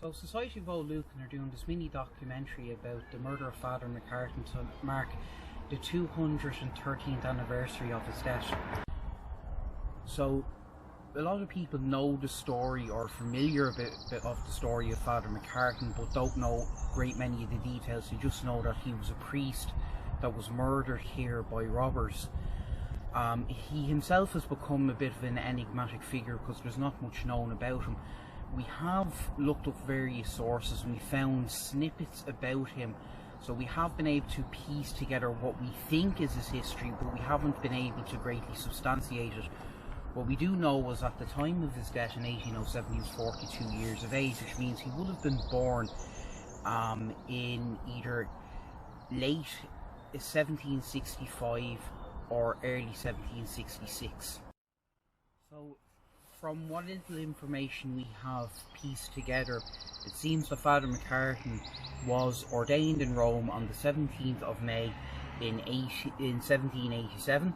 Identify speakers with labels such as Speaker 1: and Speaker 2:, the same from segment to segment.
Speaker 1: So Society of Old Lucan are doing this mini documentary about the murder of Father McCartan to mark the 213th anniversary of his death. So a lot of people know the story or are familiar a bit of the story of Father McCartan, but don't know a great many of the details. You just know that he was a priest that was murdered here by robbers. He himself has become a bit of an enigmatic figure because there's not much known about him. We have looked up various sources and we found snippets about him, so we have been able to piece together what we think is his history, but we haven't been able to greatly substantiate it. What we do know was at the time of his death in 1807 he was 42 years of age, which means he would have been born in either late 1765 or early 1766. So from what little information we have pieced together, it seems that Father McCartan was ordained in Rome on the 17th of May in 1787.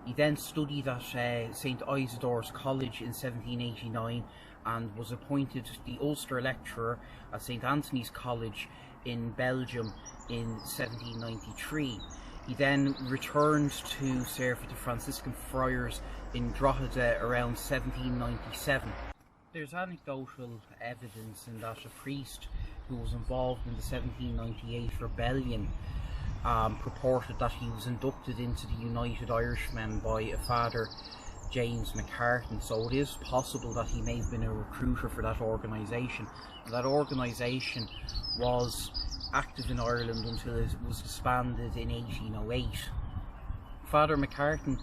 Speaker 1: He then studied at St. Isidore's College in 1789 and was appointed the Ulster lecturer at St. Anthony's College in Belgium in 1793. He then returned to serve with the Franciscan friars in Drogheda around 1797. There's anecdotal evidence in that a priest who was involved in the 1798 rebellion purported that he was inducted into the United Irishmen by a Father James McCartan, so it is possible that he may have been a recruiter for that organisation. And that organisation was active in Ireland until it was disbanded in 1808. Father McCartan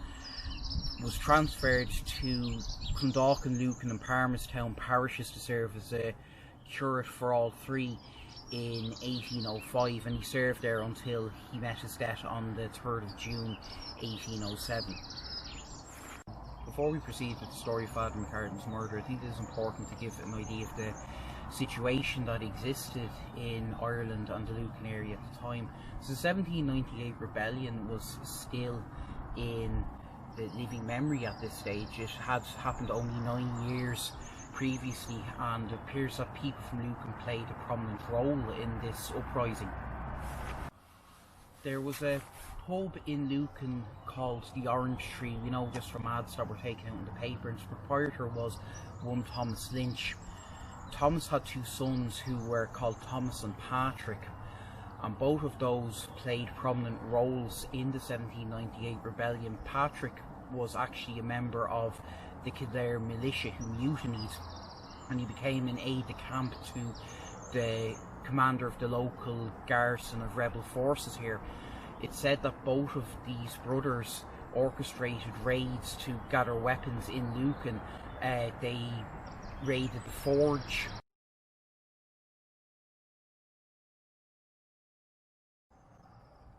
Speaker 1: was transferred to Clondalkin, Lucan and Palmerstown parishes to serve as a curate for all three in 1805, and he served there until he met his death on the 3rd of June 1807. Before we proceed with the story of Father McCartan's murder, I think it is important to give an idea of the situation that existed in Ireland and the Lucan area at the time. So the 1798 rebellion was still in the living memory at this stage. It had happened only 9 years previously, and it appears that people from Lucan played a prominent role in this uprising. There was a pub in Lucan called the Orange Tree, we know just from ads that were taken out in the paper, and its proprietor was one Thomas Lynch. Thomas had two sons who were called Thomas and Patrick, and both of those played prominent roles in the 1798 rebellion. Patrick was actually a member of the Kildare militia who mutinied, and he became an aide-de-camp to the commander of the local garrison of rebel forces here. It's said that both of these brothers orchestrated raids to gather weapons in Lucan. They raided the forge.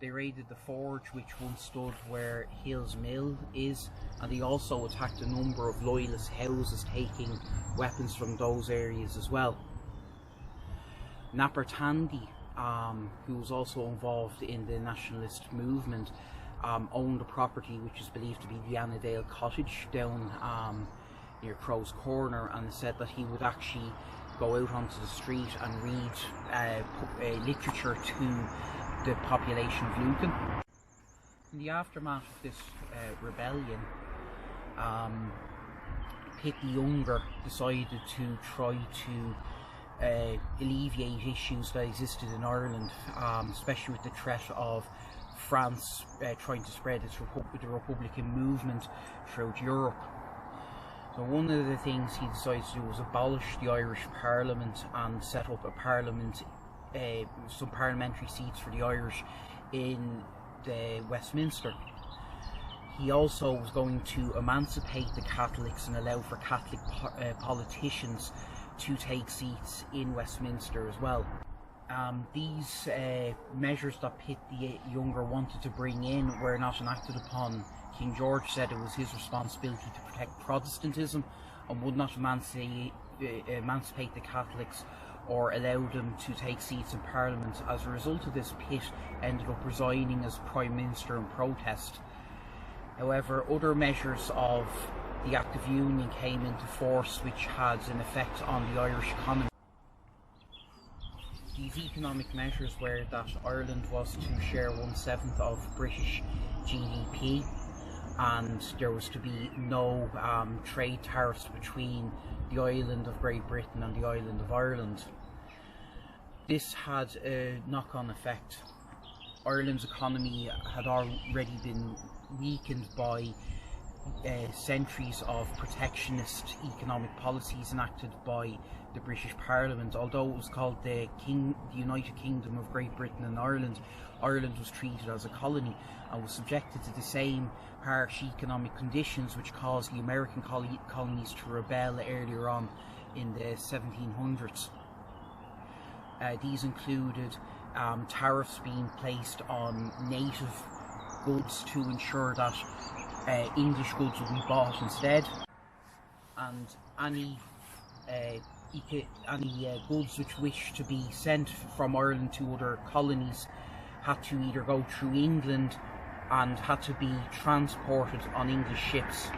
Speaker 1: They raided the forge which once stood where Hill's Mill is, and they also attacked a number of loyalist houses, taking weapons from those areas as well. Napper Tandy, who was also involved in the nationalist movement, owned a property which is believed to be the Annandale Cottage down near Crow's Corner, and said that he would actually go out onto the street and read literature to the population of Lucan. In the aftermath of this rebellion, Pitt the Younger decided to try to alleviate issues that existed in Ireland, especially with the threat of France trying to spread the Republican movement throughout Europe. So one of the things he decided to do was abolish the Irish Parliament and set up a parliament, some parliamentary seats for the Irish in the Westminster. He also was going to emancipate the Catholics and allow for Catholic politicians to take seats in Westminster as well. These measures that Pitt the Younger wanted to bring in were not enacted upon. King George said it was his responsibility to protect Protestantism and would not emancipate the Catholics or allow them to take seats in Parliament. As a result of this, Pitt ended up resigning as Prime Minister in protest. However, other measures of the Act of Union came into force which had an effect on the Irish economy. These economic measures were that Ireland was to share 1/7 of British GDP, and there was to be no trade tariffs between the island of Great Britain and the island of Ireland. This had a knock-on effect. Ireland's economy had already been weakened by centuries of protectionist economic policies enacted by the British Parliament. Although it was called the United Kingdom of Great Britain and Ireland, Ireland was treated as a colony and was subjected to the same harsh economic conditions which caused the American colonies to rebel earlier on in the 1700s. These included tariffs being placed on native goods to ensure that English goods would be bought instead, and any goods which wished to be sent from Ireland to other colonies had to either go through England and had to be transported on English ships.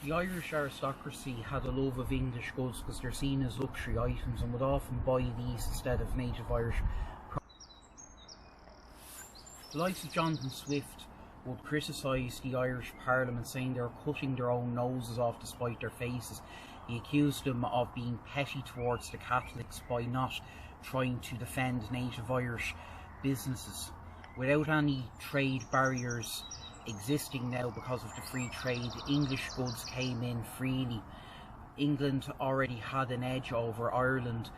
Speaker 1: The Irish aristocracy had a love of English goods because they're seen as luxury items and would often buy these instead of native Irish products. The likes of Jonathan Swift would criticise the Irish Parliament, saying they were cutting their own noses off to spite their faces. He accused them of being petty towards the Catholics by not trying to defend native Irish businesses. Without any trade barriers existing now because of the free trade, English goods came in freely. England already had an edge over Ireland.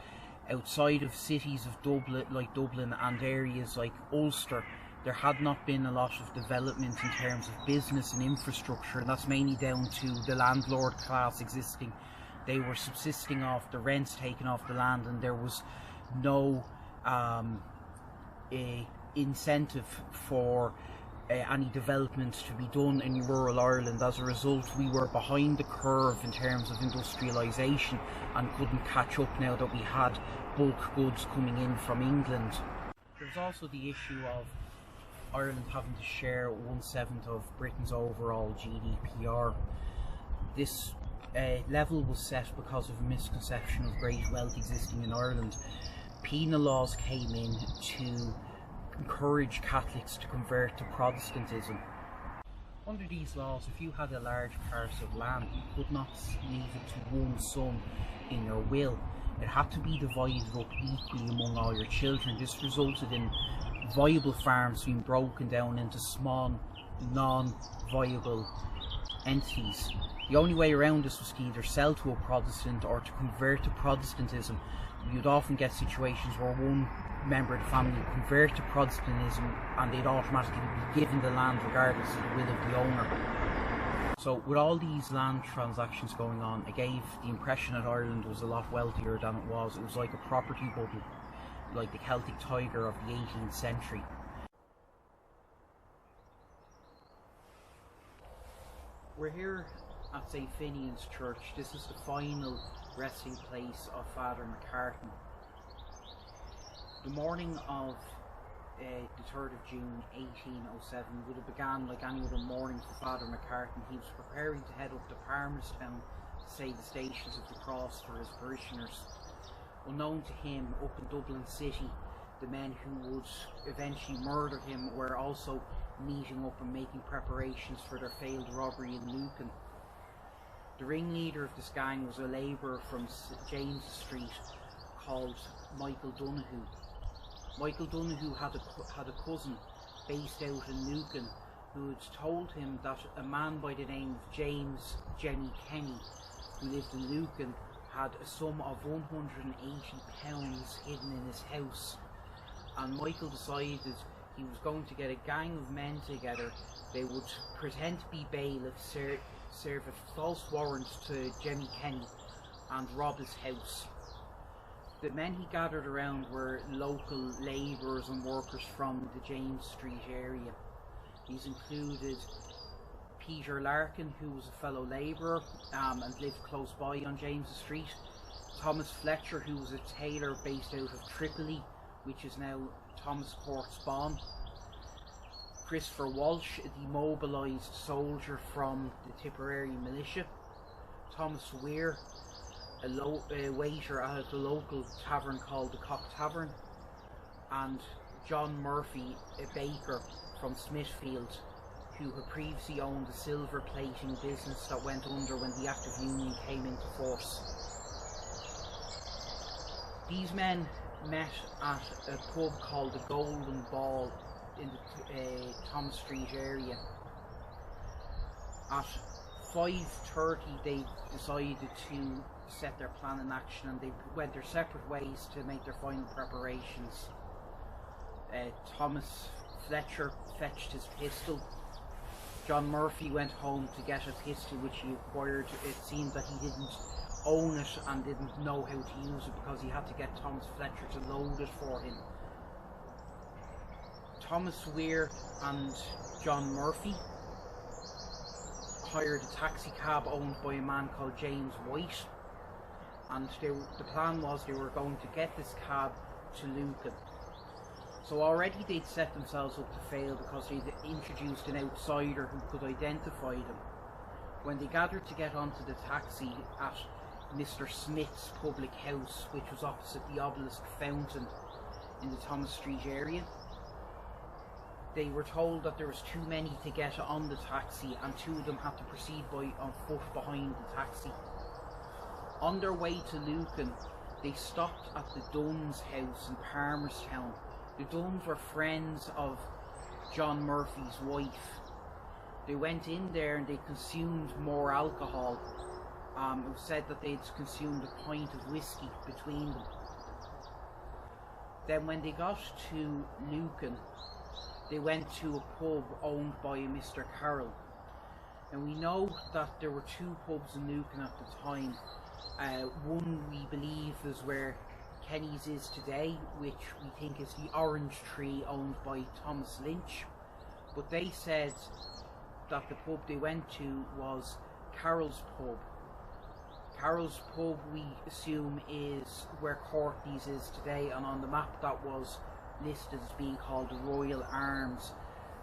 Speaker 1: Outside of cities of Dublin and areas like Ulster, there had not been a lot of development in terms of business and infrastructure, and that's mainly down to the landlord class existing. They were subsisting off the rents taken off the land, and there was no incentive for any development to be done in rural Ireland. As a result, we were behind the curve in terms of industrialisation and couldn't catch up now that we had bulk goods coming in from England. There's also the issue of Ireland having to share 1/7 of Britain's overall GDPR. This level was set because of a misconception of great wealth existing in Ireland. Penal laws came in to encourage Catholics to convert to Protestantism. Under these laws, if you had a large parcel of land, you could not leave it to one son in your will. It had to be divided up equally among all your children. This resulted in viable farms being broken down into small, non-viable entities. The only way around this was to either sell to a Protestant or to convert to Protestantism. You'd often get situations where one member of the family would convert to Protestantism and they'd automatically be given the land regardless of the will of the owner. So with all these land transactions going on, it gave the impression that Ireland was a lot wealthier than it was. It was like a property bubble, like the Celtic Tiger of the 18th century. We're here at St. Finian's Church. This is the final resting place of Father McCartan. The morning of the 3rd of June 1807 would have began like any other morning for Father McCartan. He was preparing to head up to Palmerstown to say the Stations of the Cross for his parishioners. Unknown to him, up in Dublin City, the men who would eventually murder him were also meeting up and making preparations for their failed robbery in Lucan. The ringleader of this gang was a labourer from St. James Street called Michael Donoghue. Michael Donoghue had a cousin based out in Lucan who had told him that a man by the name of James Jenny Kenny, who lived in Lucan, had a sum of £180 hidden in his house. And Michael decided he was going to get a gang of men together. They would pretend to be bailiffs, serve a false warrant to Jenny Kenny and rob his house. The men he gathered around were local labourers and workers from the James Street area. These included Peter Larkin, who was a fellow labourer and lived close by on James Street, Thomas Fletcher, who was a tailor based out of Tripoli, which is now Thomas Court Spawn, Christopher Walsh, a demobilised soldier from the Tipperary militia, Thomas Weir, a waiter at a local tavern called the Cock Tavern, and John Murphy, a baker from Smithfield, who had previously owned a silver plating business that went under when the Act of Union came into force. These men met at a pub called the Golden Ball in the Thomas Street area. At 5:30 they decided to set their plan in action, and they went their separate ways to make their final preparations. Thomas Fletcher fetched his pistol. John Murphy went home to get a pistol which he acquired. It seemed that he didn't own it and didn't know how to use it because he had to get Thomas Fletcher to load it for him. Thomas Weir and John Murphy hired a taxi cab owned by a man called James White, and the plan was they were going to get this cab to Lucan. So already they'd set themselves up to fail because they'd introduced an outsider who could identify them. When they gathered to get onto the taxi at Mr. Smith's public house, which was opposite the Obelisk Fountain in the Thomas Street area, they were told that there was too many to get on the taxi, and two of them had to proceed on foot behind the taxi. On their way to Lucan, they stopped at the Dunn's house in Palmerstown. The Dunns were friends of John Murphy's wife. They went in there and they consumed more alcohol. It was said that they'd consumed a pint of whiskey between them. Then when they got to Lucan, they went to a pub owned by a Mr. Carroll. And we know that there were two pubs in Lucan at the time. One we believe is where Kenny's is today, which we think is the Orange Tree owned by Thomas Lynch. But they said that the pub they went to was Carroll's pub. Carroll's pub we assume is where Courtney's is today, and on the map that was listed as being called the Royal Arms.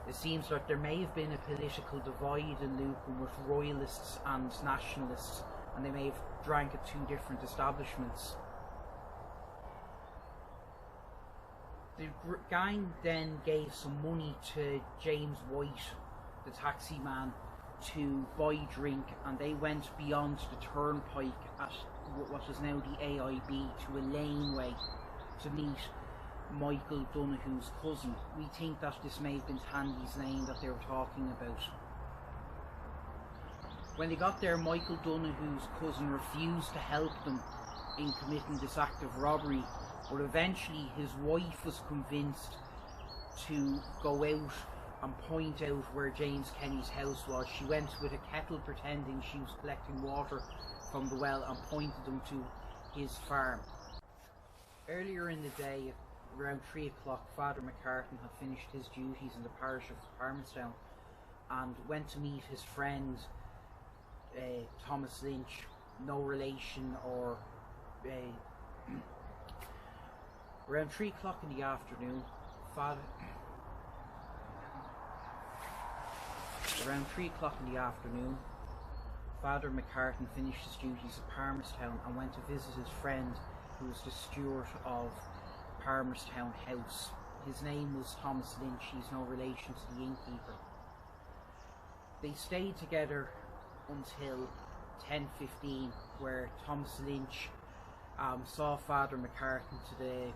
Speaker 1: It seems like there may have been a political divide in Lucan with royalists and nationalists, and they may have drank at two different establishments. The gang then gave some money to James White, the taxi man, to buy drink, and they went beyond the turnpike at what is now the AIB to a laneway to meet Michael Donoghue's cousin. We think that this may have been Tandy's lane that they were talking about. When they got there, Michael Donoghue's cousin refused to help them in committing this act of robbery, but eventually his wife was convinced to go out and point out where James Kenny's house was. She went with a kettle pretending she was collecting water from the well and pointed them to his farm. Earlier in the day, around 3 o'clock, Father McCartan had finished his duties in the parish of Palmerstown and went to meet his friend Thomas Lynch, no relation, or around 3 o'clock in the afternoon, Father McCartan finished his duties at Palmerstown and went to visit his friend who was the steward of Palmerstown House. His name was Thomas Lynch. He's no relation to the innkeeper. They stayed together until 10:15, where Thomas Lynch saw Father McCartan to the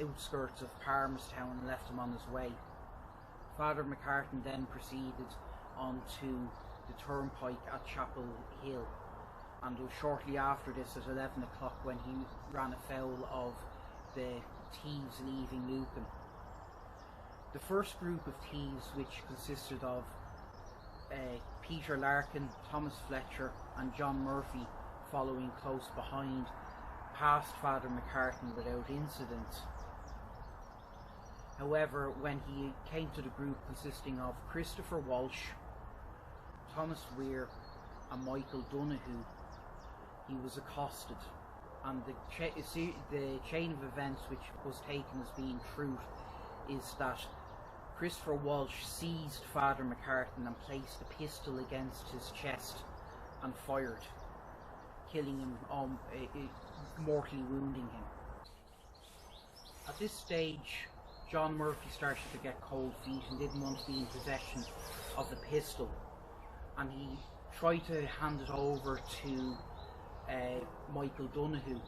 Speaker 1: outskirts of Palmerstown and left him on his way. Father McCartan then proceeded onto the turnpike at Chapel Hill, and it was shortly after this, at 11 o'clock, when he ran afoul of the thieves leaving Lucan. The first group of thieves, which consisted of Peter Larkin, Thomas Fletcher and John Murphy following close behind, passed Father McCartan without incident. However, when he came to the group consisting of Christopher Walsh, Thomas Weir and Michael Donoghue, he was accosted, and the chain of events which was taken as being truth is that Christopher Walsh seized Father McCartan and placed a pistol against his chest and fired. killing him, mortally wounding him. At this stage, John Murphy started to get cold feet and didn't want to be in possession of the pistol, and he tried to hand it over to Michael Donoghue.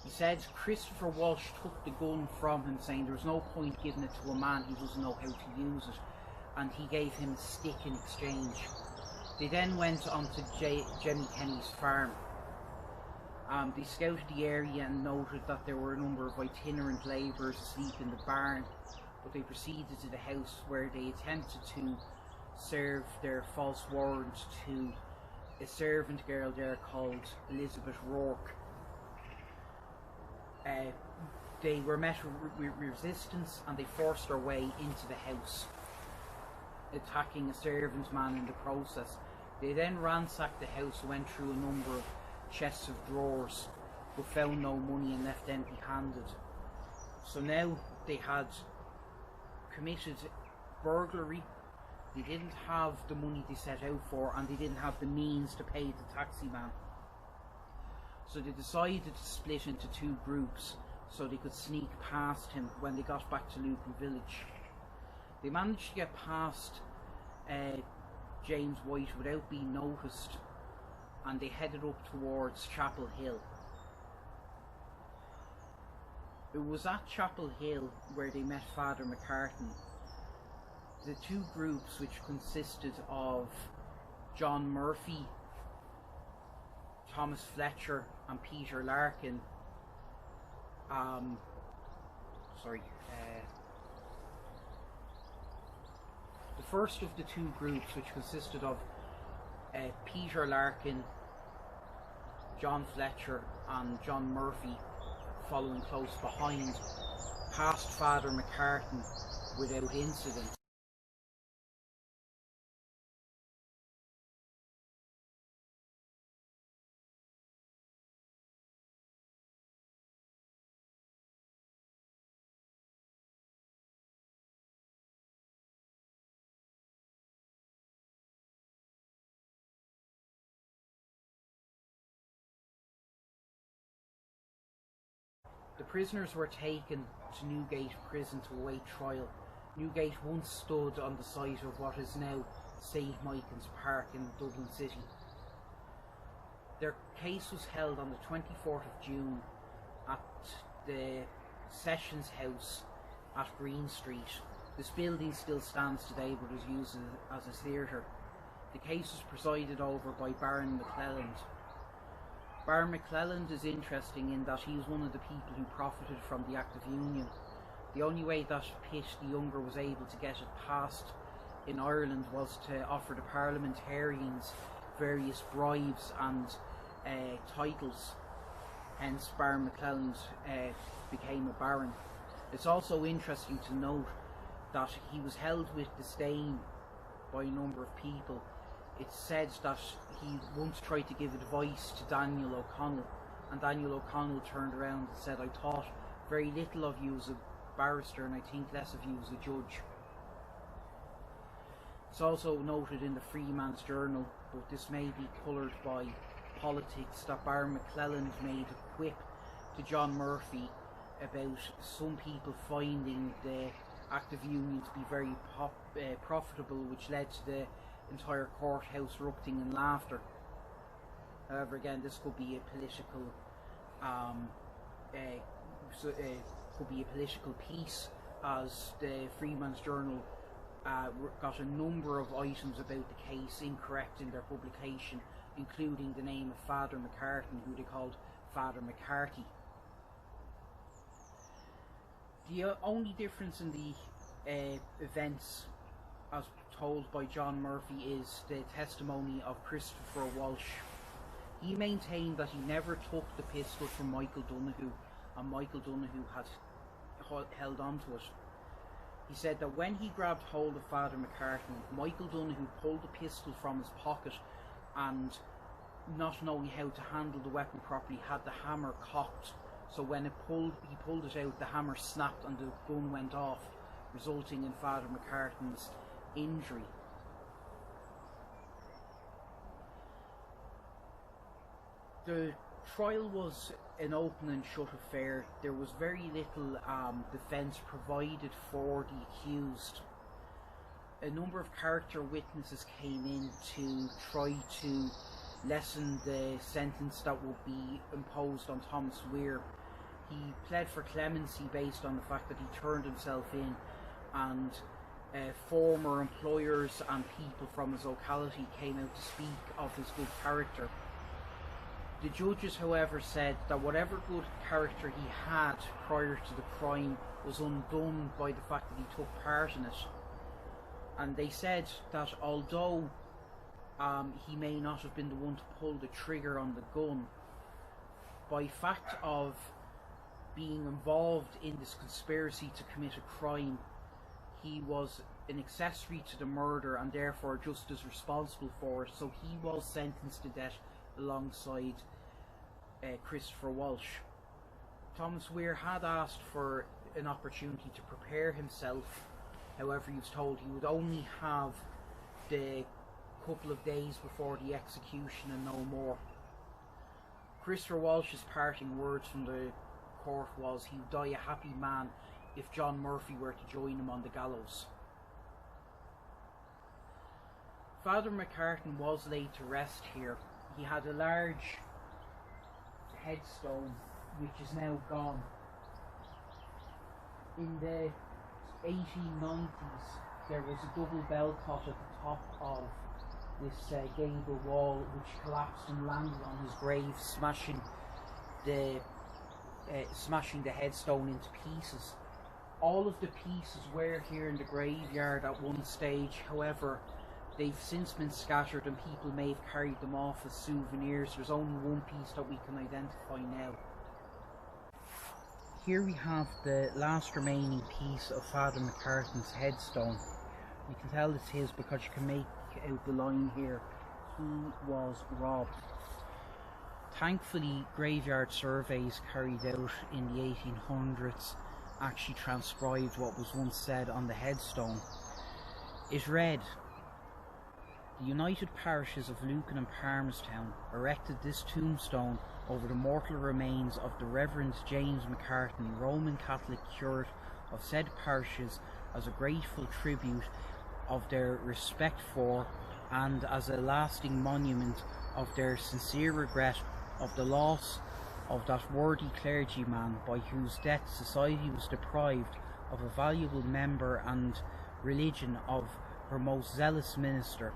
Speaker 1: He said Christopher Walsh took the gun from him, saying there was no point giving it to a man who doesn't know how to use it, and he gave him a stick in exchange. They then went on to Jemmy Kenny's farm. They scouted the area and noted that there were a number of itinerant labourers asleep in the barn, but they proceeded to the house, where they attempted to serve their false warrant to a servant girl there called Elizabeth Rourke. They were met with resistance, and they forced their way into the house, attacking a servant man in the process. They then ransacked the house, went through a number of chests of drawers, but found no money and left empty-handed. So now they had committed burglary. They didn't have the money they set out for, and they didn't have the means to pay the taxi man. So they decided to split into two groups so they could sneak past him when they got back to Lucan village. They managed to get past James White without being noticed, and they headed up towards Chapel Hill. It was at Chapel Hill where they met Father McCartan. The two groups, which consisted of John Murphy, Thomas Fletcher and Peter Larkin, the first of the two groups, which consisted of Peter Larkin, John Fletcher and John Murphy, following close behind, passed Father McCartan without incident. The prisoners were taken to Newgate prison to await trial. Newgate once stood on the site of what is now St Michan's Park in Dublin City. Their case was held on the 24th of June at the Sessions House at Green Street. This building still stands today, but is used as a theatre. The case was presided over by Baron McClelland. Baron McClelland is interesting in that he was one of the people who profited from the Act of Union. The only way that Pitt the Younger was able to get it passed in Ireland was to offer the parliamentarians various bribes and titles. Hence Baron McClelland became a baron. It's also interesting to note that he was held with disdain by a number of people. It's said that he once tried to give advice to Daniel O'Connell, and Daniel O'Connell turned around and said, "I thought very little of you as a barrister, and I think less of you as a judge." It's also noted in the Freeman's Journal, but this may be coloured by politics, that Baron McClelland made a quip to John Murphy about some people finding the Act of Union to be very profitable, which led to the entire courthouse erupting in laughter. However, again, this could be a political, piece, as the Freeman's Journal got a number of items about the case incorrect in their publication, including the name of Father McCartan, who they called Father McCarty. The only difference in the events as told by John Murphy is the testimony of Christopher Walsh. He maintained that he never took the pistol from Michael Donoghue, and Michael Donoghue had held on to it. He said that when he grabbed hold of Father McCartan, Michael Donoghue pulled the pistol from his pocket, and not knowing how to handle the weapon properly, had the hammer cocked. So when he pulled it out, the hammer snapped and the gun went off, resulting in Father McCartan's injury. The trial was an open and shut affair. There was very little defence provided for the accused. A number of character witnesses came in to try to lessen the sentence that would be imposed on Thomas Weir. He pled for clemency based on the fact that he turned himself in, and former employers and people from his locality came out to speak of his good character. The judges, however, said that whatever good character he had prior to the crime was undone by the fact that he took part in it. And they said that although he may not have been the one to pull the trigger on the gun, by fact of being involved in this conspiracy to commit a crime, he was an accessory to the murder and therefore just as responsible for it. So he was sentenced to death alongside Christopher Walsh. Thomas Weir had asked for an opportunity to prepare himself. However, he was told he would only have the couple of days before the execution and no more. Christopher Walsh's parting words from the court was he would die a happy man if John Murphy were to join him on the gallows. Father McCartan was laid to rest here. He had a large headstone which is now gone. In the 1890s there was a double bell top at the top of this gable wall which collapsed and landed on his grave, smashing the headstone into pieces. All of the pieces were here in the graveyard at one stage. However, they've since been scattered and people may have carried them off as souvenirs. There's only one piece that we can identify now. Here we have the last remaining piece of Father McCartan's headstone. You can tell it's his because you can make out the line here, he was robbed. Thankfully, graveyard surveys carried out in the 1800s actually transcribed what was once said on the headstone. It read, "The United Parishes of Lucan and Palmerstown erected this tombstone over the mortal remains of the Reverend James McCartan, Roman Catholic curate of said parishes, as a grateful tribute of their respect for and as a lasting monument of their sincere regret of the loss of that worthy clergyman by whose death society was deprived of a valuable member and religion of her most zealous minister.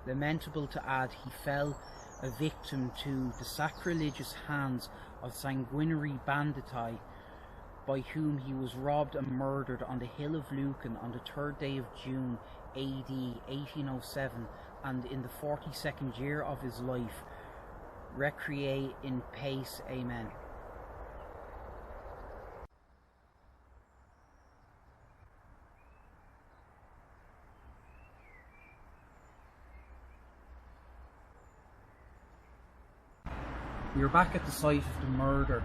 Speaker 1: Lamentable to add, he fell a victim to the sacrilegious hands of sanguinary banditti, by whom he was robbed and murdered on the hill of Lucan on the 3rd day of June AD 1807, and in the 42nd year of his life. Requie in pace. Amen." We are back at the site of the murder.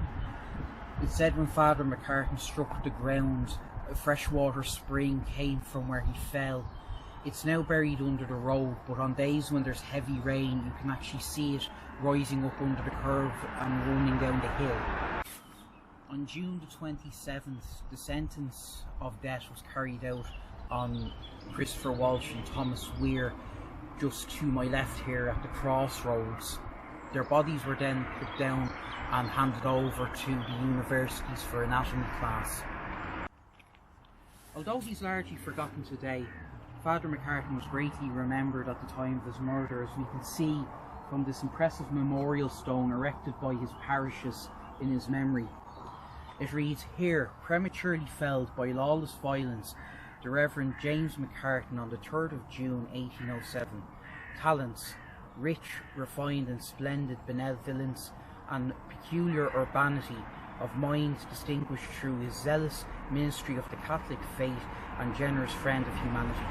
Speaker 1: It said when Father McCartan struck the ground, a freshwater spring came from where he fell. It's now buried under the road, but on days when there's heavy rain you can actually see it rising up under the curve and running down the hill. On June the 27th, the sentence of death was carried out on Christopher Walsh and Thomas Weir, just to my left here at the crossroads. Their bodies were then put down and handed over to the universities for anatomy class. Although he's largely forgotten today, Father McCartan was greatly remembered at the time of his murder, as we can see from this impressive memorial stone erected by his parishes in his memory. It reads, "Here, prematurely felled by lawless violence, the Reverend James McCartan on the 3rd of June 1807. Talents, rich, refined and splendid benevolence and peculiar urbanity of mind distinguished through his zealous ministry of the Catholic faith and generous friend of humanity.